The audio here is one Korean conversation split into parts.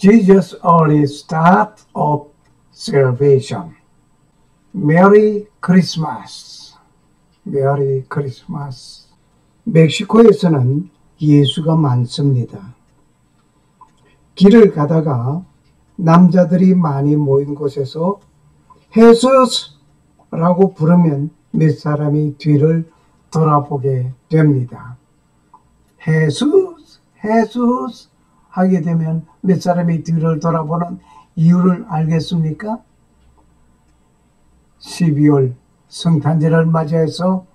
Jesus early start of salvation. Merry Christmas. Merry Christmas. 멕시코에서는 예수가 많습니다. 길을 가다가 남자들이 많이 모인 곳에서 헤수스라고 부르면 몇 사람이 뒤를 돌아보게 됩니다. 헤수스, 헤수스 하게 되면 몇 사람이 뒤를 돌아보는 이유를 알겠습니까? 12월 성탄절을 맞이해서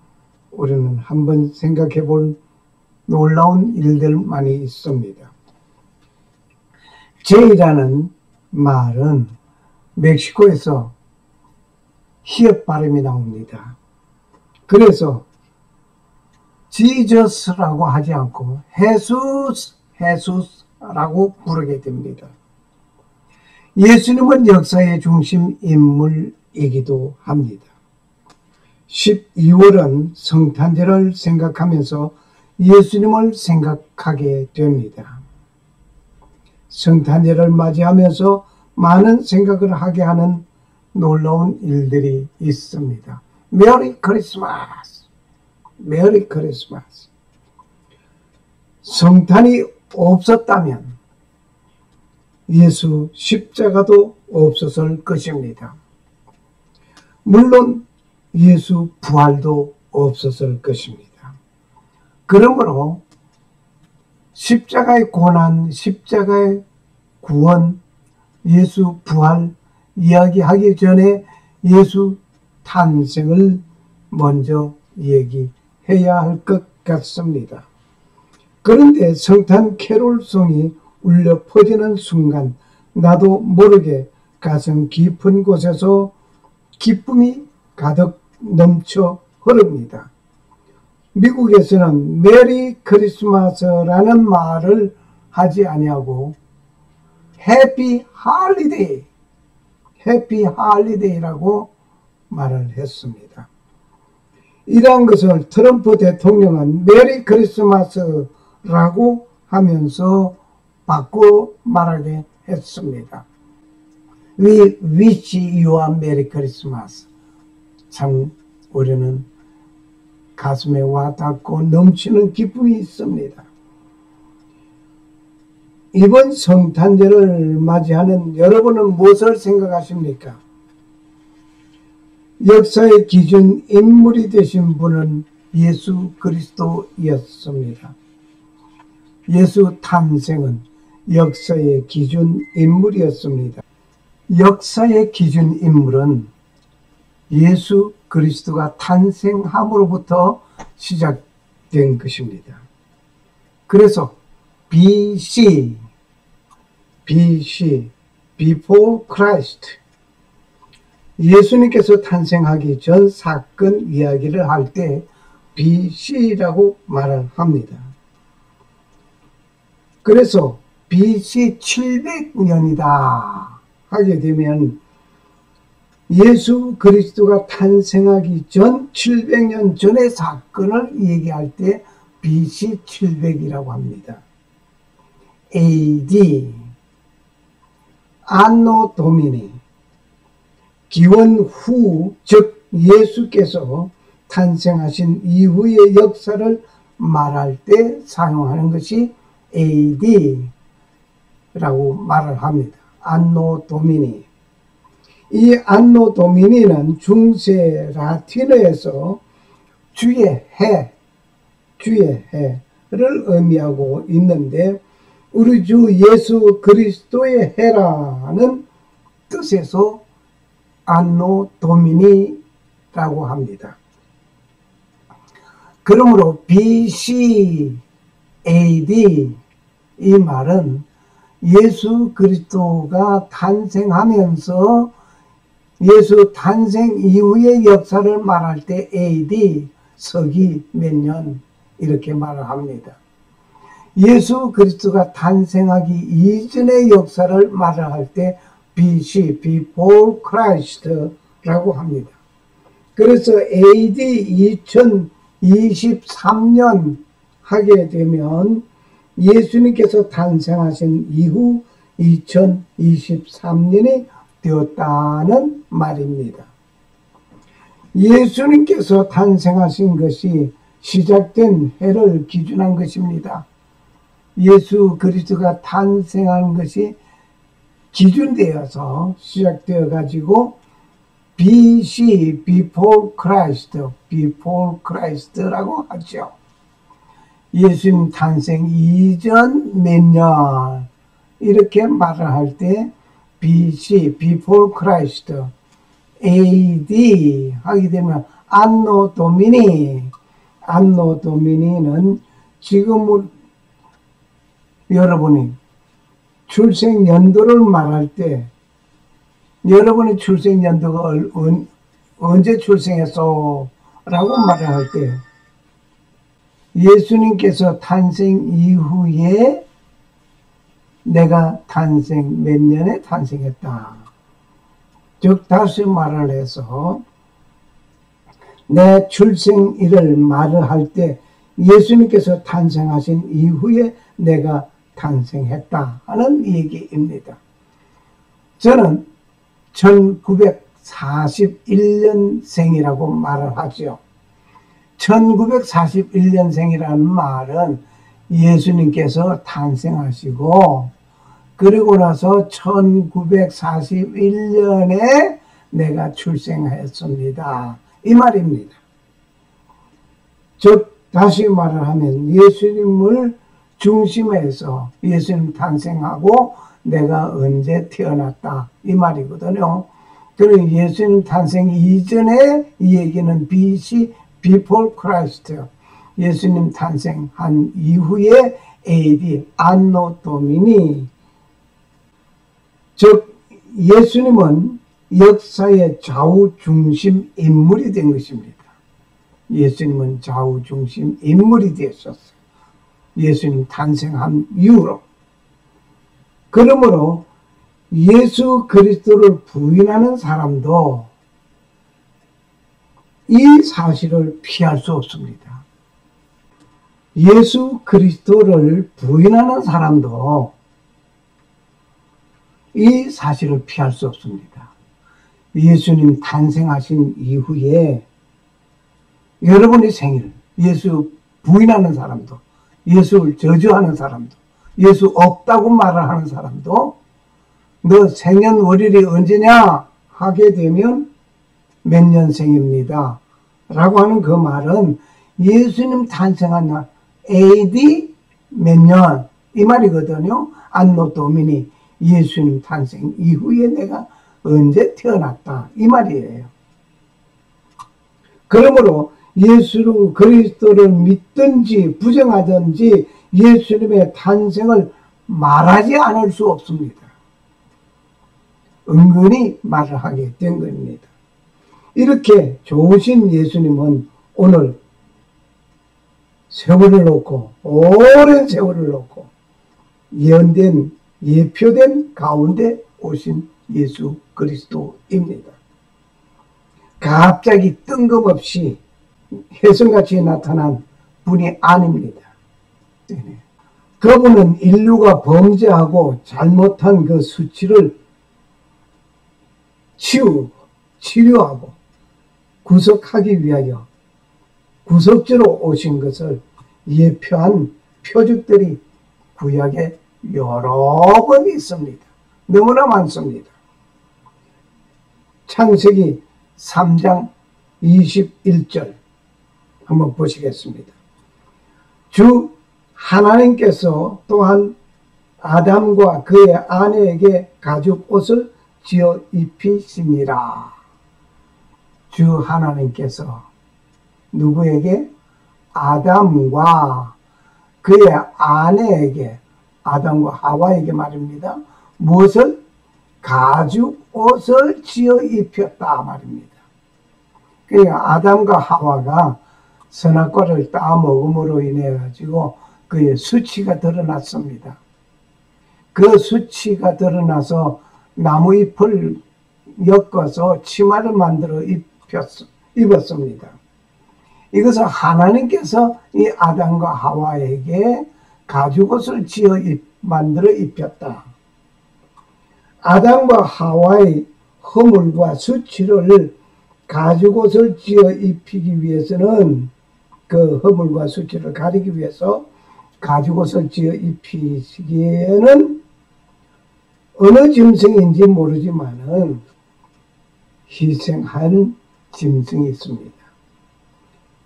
우리는 한번 생각해 볼 놀라운 일들 많이 있습니다. J라는 말은 멕시코에서 히읗 발음이 나옵니다. 그래서 지저스라고 하지 않고 헤수스라고 부르게 됩니다. 예수님은 역사의 중심 인물이기도 합니다. 12월은 성탄절을 생각하면서 예수님을 생각하게 됩니다. 성탄절을 맞이하면서 많은 생각을 하게 하는 놀라운 일들이 있습니다. 메리 크리스마스, 메리 크리스마스. 성탄이 없었다면 예수 십자가도 없었을 것입니다. 물론 예수 부활도 없었을 것입니다. 그러므로 십자가의 고난, 십자가의 구원, 예수 부활 이야기하기 전에 예수 탄생을 먼저 얘기해야 할 것 같습니다. 그런데 성탄 캐롤송이 울려 퍼지는 순간 나도 모르게 가슴 깊은 곳에서 기쁨이 가득 넘쳐 흐릅니다. 미국에서는 메리 크리스마스라는 말을 하지 아니하고 해피 할리데이, 해피 할리데이라고 말을 했습니다. 이러한 것을 트럼프 대통령은 메리 크리스마스라고 하면서 바꿔 말하게 했습니다. We wish you a Merry Christmas. 참 우리는 가슴에 와닿고 넘치는 기쁨이 있습니다. 이번 성탄절을 맞이하는 여러분은 무엇을 생각하십니까? 역사의 기준 인물이 되신 분은 예수 그리스도였습니다. 예수 탄생은 역사의 기준 인물이었습니다. 역사의 기준 인물은 예수 그리스도가 탄생함으로부터 시작된 것입니다. 그래서 BC, Before Christ, 예수님께서 탄생하기 전 사건 이야기를 할 때 BC라고 말을 합니다. 그래서 BC 700년이다 하게 되면 예수 그리스도가 탄생하기 전 700년 전의 사건을 얘기할 때 BC 700이라고 합니다. AD, 안노 도미니, 기원 후, 즉 예수께서 탄생하신 이후의 역사를 말할 때 사용하는 것이 AD라고 말을 합니다. 안노 도미니. 이 안노 도미니는 중세 라틴어에서 주의 해를 의미하고 있는데 우리 주 예수 그리스도의 해라는 뜻에서 안노 도미니라고 합니다. 그러므로 BC, AD 이 말은 예수 그리스도가 탄생하면서 예수 탄생 이후의 역사를 말할 때 AD, 서기 몇 년 이렇게 말을 합니다. 예수 그리스도가 탄생하기 이전의 역사를 말을 할 때 BC, Before Christ라고 합니다. 그래서 AD 2023년 하게 되면 예수님께서 탄생하신 이후 2023년이 되었다는 말입니다. 예수님께서 탄생하신 것이 시작된 해를 기준한 것입니다. 예수 그리스도가 탄생한 것이 기준되어서 시작되어 가지고 BC, Before Christ라고 하죠. 예수님 탄생 이전 몇 년 이렇게 말을 할 때 BC, Before Christ, AD 하게 되면 안노 도미니는 지금 여러분이 출생 연도를 말할 때 여러분의 출생 연도가 언제 출생했어? 라고 말을 할 때 예수님께서 탄생 이후에 내가 탄생 몇 년에 탄생했다. 즉 다시 말을 해서 내 출생일을 말을 할 때 예수님께서 탄생하신 이후에 내가 탄생했다 하는 얘기입니다. 저는 1941년생이라고 말을 하죠. 1941년생이라는 말은 예수님께서 탄생하시고 그리고 나서 1941년에 내가 출생했습니다. 이 말입니다. 즉 다시 말을 하면 예수님을 중심에서 예수님 탄생하고 내가 언제 태어났다 이 말이거든요. 그리고 예수님 탄생 이전에 이 얘기는 BC, Before Christ, 예수님 탄생한 이후에 AD, 안노 도미니, 즉 예수님은 역사의 좌우중심 인물이 된 것입니다. 예수님은 좌우중심 인물이 되었었어요. 예수님 탄생한 이후로. 그러므로 예수 그리스도를 부인하는 사람도 이 사실을 피할 수 없습니다. 예수 그리스도를 부인하는 사람도 이 사실을 피할 수 없습니다. 예수님 탄생하신 이후에 여러분의 생일, 예수 부인하는 사람도, 예수를 저주하는 사람도, 예수 없다고 말을 하는 사람도 너 생년월일이 언제냐 하게 되면 몇 년생입니다 라고 하는 그 말은 예수님 탄생한 날 AD 몇 년 이 말이거든요. 안노 도미니, 예수님 탄생 이후에 내가 언제 태어났다 이 말이에요. 그러므로 예수 그리스도를 믿든지 부정하든지 예수님의 탄생을 말하지 않을 수 없습니다. 은근히 말을 하게 된 겁니다. 이렇게 좋으신 예수님은 오늘 세월을 놓고 오랜 세월을 놓고 예언된 예표된 가운데 오신 예수 그리스도입니다. 갑자기 뜬금없이 혜성같이 나타난 분이 아닙니다. 그분은 인류가 범죄하고 잘못한 그 수치를 치료하고 구속하기 위하여 구속주로 오신 것을 예표한 표적들이 구약에 여러 번 있습니다. 너무나 많습니다. 창세기 3장 21절 한번 보시겠습니다. 주 하나님께서 또한 아담과 그의 아내에게 가죽 옷을 지어 입히시니라. 주 하나님께서 누구에게? 아담과 그의 아내에게, 아담과 하와에게 말입니다. 무엇을? 가죽 옷을 지어 입혔다 말입니다. 그러니까 아담과 하와가 선악과를 따먹음으로 인해 가지고 그의 수치가 드러났습니다. 그 수치가 드러나서 나무잎을 엮어서 치마를 만들어 입었습니다. 이것은 하나님께서 이 아담과 하와에게 가죽옷을 만들어 입혔다. 아담과 하와의 허물과 수치를 가죽옷을 지어 입히기 위해서는 그 허물과 수치를 가리기 위해서 가죽옷을 지어 입히시기에는 어느 짐승인지 모르지만은 희생한 짐승이 있습니다.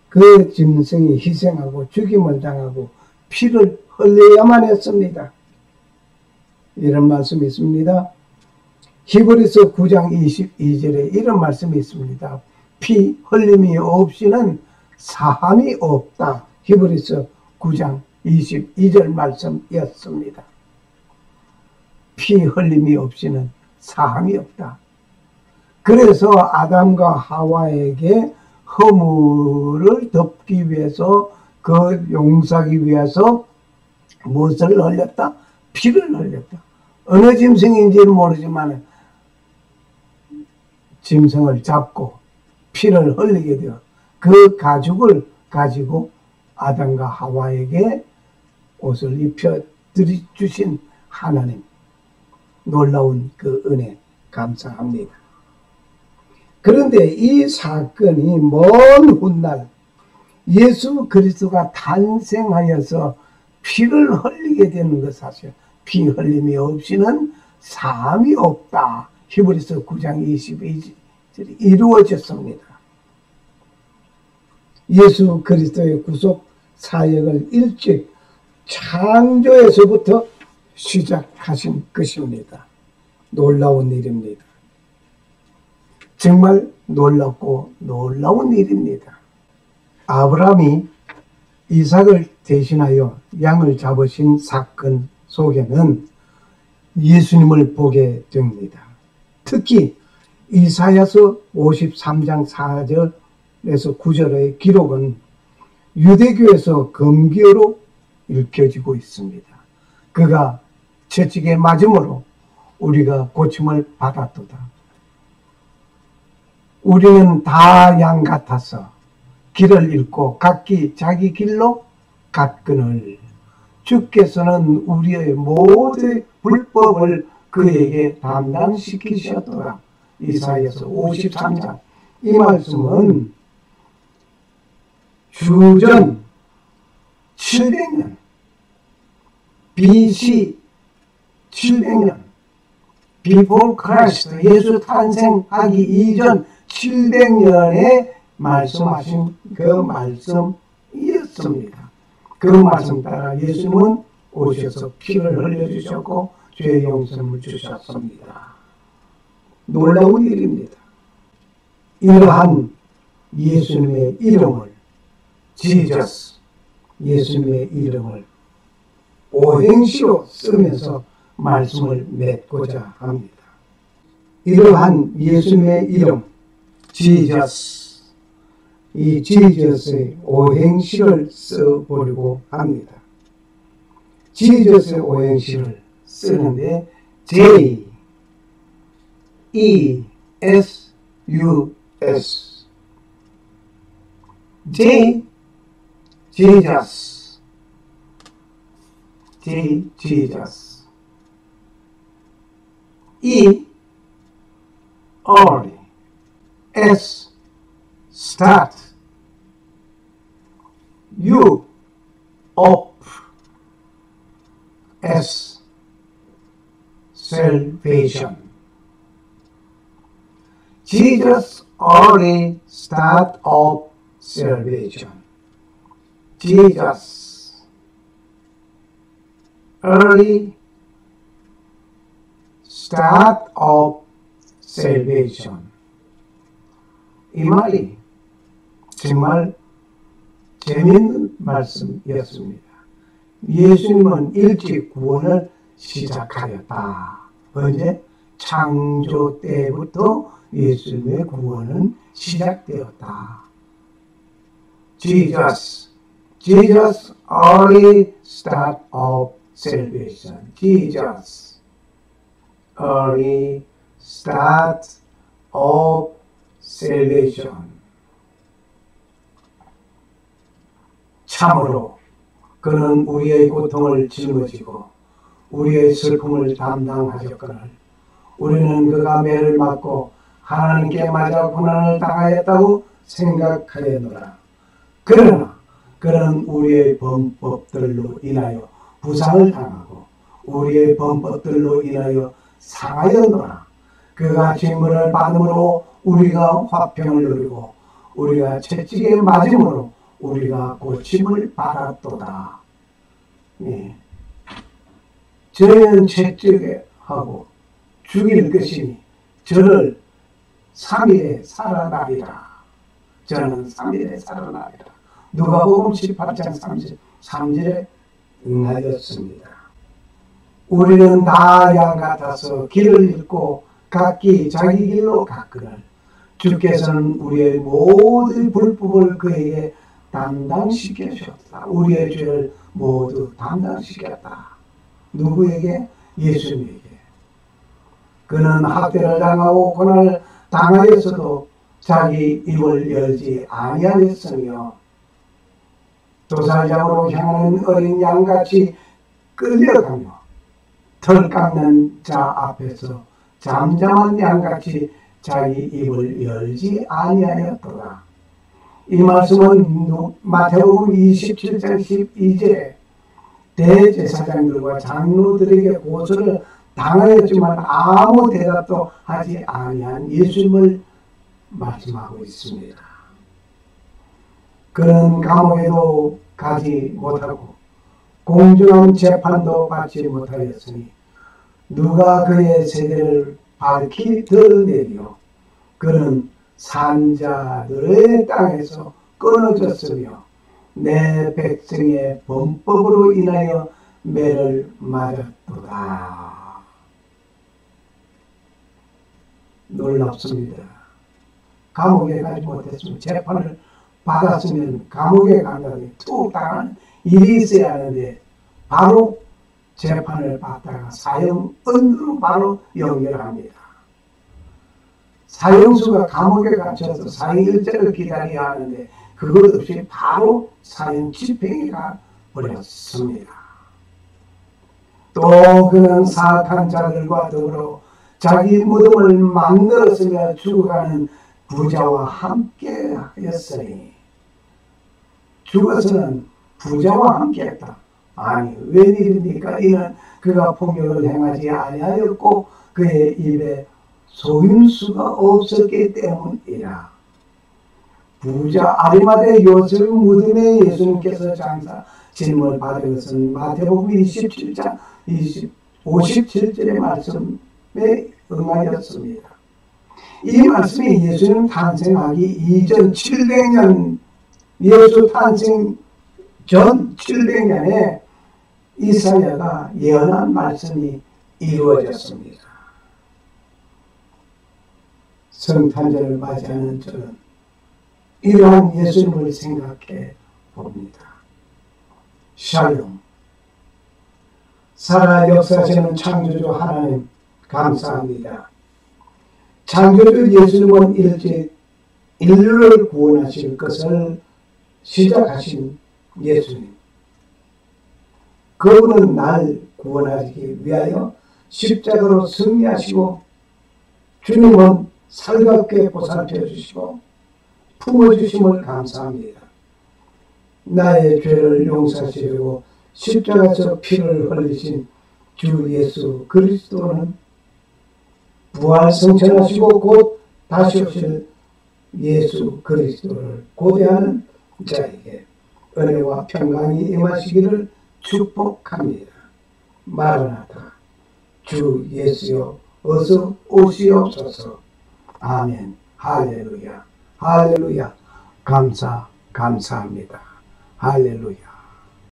그 짐승이 희생하고 죽임을 당하고 피를 흘려야만 했습니다. 이런 말씀이 있습니다. 히브리서 9장 22절에 이런 말씀이 있습니다. 피 흘림이 없이는 사함이 없다. 히브리서 9장 22절 말씀이었습니다. 피 흘림이 없이는 사함이 없다. 그래서 아담과 하와에게 허물을 덮기 위해서, 그 용서하기 위해서 무엇을 흘렸다? 피를 흘렸다. 어느 짐승인지는 모르지만 짐승을 잡고 피를 흘리게 되어 그 가죽을 가지고 아담과 하와에게 옷을 입혀 주신 하나님, 놀라운 그 은혜 감사합니다. 그런데 이 사건이 먼 훗날 예수 그리스도가 탄생하여서 피를 흘리게 되는 것 사실, 피 흘림이 없이는 사함이 없다. 히브리서 9장 22절이 이루어졌습니다. 예수 그리스도의 구속 사역을 일찍 창조에서부터 시작하신 것입니다. 놀라운 일입니다. 정말 놀랍고 놀라운 일입니다. 아브라함이 이삭을 대신하여 양을 잡으신 사건 속에는 예수님을 보게 됩니다. 특히 이사야서 53장 4절에서 9절의 기록은 유대교에서 금기어로 읽혀지고 있습니다. 그가 채찍에 맞음으로 우리가 고침을 받았도다. 우리는 다 양 같아서 길을 잃고 각기 자기 길로 갔거늘 주께서는 우리의 모든 불법을 그에게 담당시키셨더라. 이사야서 53장. 이 말씀은 주전 700년 BC 700년 Before Christ, 예수 탄생하기 이전 700년에 말씀하신 그 말씀이었습니다. 그 말씀 따라 예수님은 오셔서 피를 흘려주셨고 죄의 용서를 주셨습니다. 놀라운 일입니다. 이러한 예수님의 이름을 Jesus, 예수님의 이름을 오행시로 쓰면서 말씀을 맺고자 합니다. 이러한 예수님의 이름 Jesus, 이 지저스의 오행시를 써보려고 합니다. 지저스의 오행시를 쓰는데 J, E, S, U, S J, Jesus, J, Jesus E, early S, start U, up S, salvation Jesus early start of salvation Jesus early start of salvation. 이 말이 정말 재미있는 말씀이었습니다. 예수님은 일찍 구원을 시작하였다. 언제? 창조 때부터 예수님의 구원은 시작되었다. Jesus early start of salvation. Jesus early start of salvation. 참으로 그는 우리의 고통을 짊어지고 우리의 슬픔을 담당하셨거늘 우리는 그가 매를 맞고 하나님께 맞아 고난을 당하였다고 생각하였노라. 그러나 그는 우리의 범법들로 인하여 부상을 당하고 우리의 범법들로 인하여 상하였노라. 그가 징벌을 받음으로 우리가 화평을 누리고 우리가 채찍에 맞음으로 우리가 고침을 받았도다. 예. 저희는 채찍에 하고 죽일 것이니 저를 3일에 살아나리라. 저는 3일에 살아나리라. 누가복음 18장 33절에 응하였습니다. 우리는 다 양 같아서 길을 잃고 각기 자기 길로 갔거늘 주께서는 우리의 모든 불법을 그에게 담당시키셨다. 우리의 죄를 모두 담당시켰다. 누구에게? 예수님에게. 그는 학대를 당하고 고난을 당하였어도 자기 입을 열지 아니하였으며 도살장으로 향하는 어린 양같이 끌려가며 털 깎는 자 앞에서 잠잠한 양같이 자기 입을 열지 아니하였더라. 이 말씀은 마태복음 27장 12절에 대제사장들과 장로들에게 고소를 당하였지만 아무 대답도 하지 아니한 예수님을 말씀하고 있습니다. 그는 감옥에도 가지 못하고 공정한 재판도 받지 못하였으니 누가 그의 세대를 밝히 드러내리요. 그는 산자들의 땅에서 끊어졌으며 내 백성의 범법으로 인하여 매를 맞았도다. 놀랍습니다. 감옥에 가지 못했으면 재판을 받았으면 감옥에 간다니 툭 당하는 일이 있어야 하는데 바로 재판을 받다가 사형은으로 바로 연결합니다. 사형수가 감옥에 갇혀서 사형일자를 기다려야 하는데 그것 없이 바로 사형 집행에 가버렸습니다. 또 그는 사악한 자들과 더불어 자기 무덤을 만들었으며 죽어가는 부자와 함께 하였으니 죽어서는 부자와 함께 했다. 아니 웬일입니까? 이는 그가 폭력을 행하지 아니하였고 그의 입에 속임수가 없었기 때문이라. 부자 아리마대 요셉 무덤에 예수님께서 장사 짐을 받은 것은 마태복음 27장 57절의 말씀에 응하였습니다. 이 말씀이 예수님 탄생하기 이전 700년, 예수 탄생 전 700년에 이사야가 예언한 말씀이 이루어졌습니다. 성탄절을 맞이하는 저는 이러한 예수님을 생각해 봅니다. 샬롬. 살아 역사하시는 창조주 하나님 감사합니다. 창조주 예수님은 일찍 인류를 구원하실 것을 시작하신 예수님. 그분은 날 구원하기 위하여 십자가로 승리하시고 주님은 살갑게 보살펴 주시고 품어주심을 감사합니다. 나의 죄를 용서하시려고 십자가에서 피를 흘리신 주 예수 그리스도는 부활 승천하시고 곧 다시 오실 예수 그리스도를 고대하는 자에게 은혜와 평강이 임하시기를 축복합니다. 마라나타 주 예수여 어서 오시옵소서. 아멘. 할렐루야. 할렐루야. 감사합니다. 할렐루야.